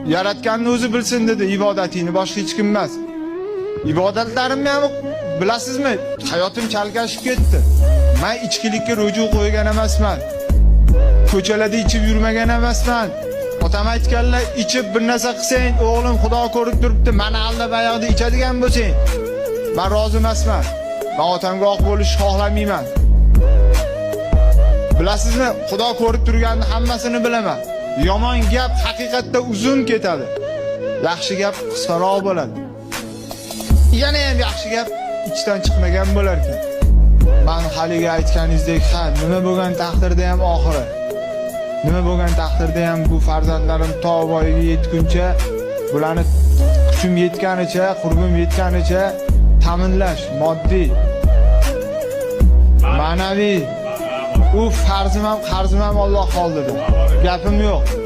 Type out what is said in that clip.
Yaratganni o'zi bilsin dedi ibodatingni, boshqa hech kim emas. Ibodatlarimni ham bilasizmi? Hayotim chalkashib ketdi. Men ichkilikka ruju qo'ygan emasman. Ko'chalarda ichib yurmagan emasman. Otam aytganlar, ichib bir narsa qilsang, o'g'lim Xudo ko'rib turibdi, meni aldab oyoqda ichadigan bo'lsang, men rozi emasman. Men otamga oq bo'lish xohlamayman. Bilasizmi, Xudo ko'rib turganni hammasini bilaman. Yomon gap haqiqatda uzun ketadi. Yaxshi gap qisqaroq bo'ladi. Yana ham yaxshi gap ichdan chiqmagan bo'lar ekan. Men haliga aytganingizdek, nima bo'lgan taqdirda ham oxiri. Nima bo'lgan taqdirda ham bu farzandlarim voyaga yetguncha, bularni kuchim yetganicha, qurbim yetganicha ta'minlash, moddiy, ma'naviy, u farzim ham qarzim ham Alloh qoldida. Gapim yo'q.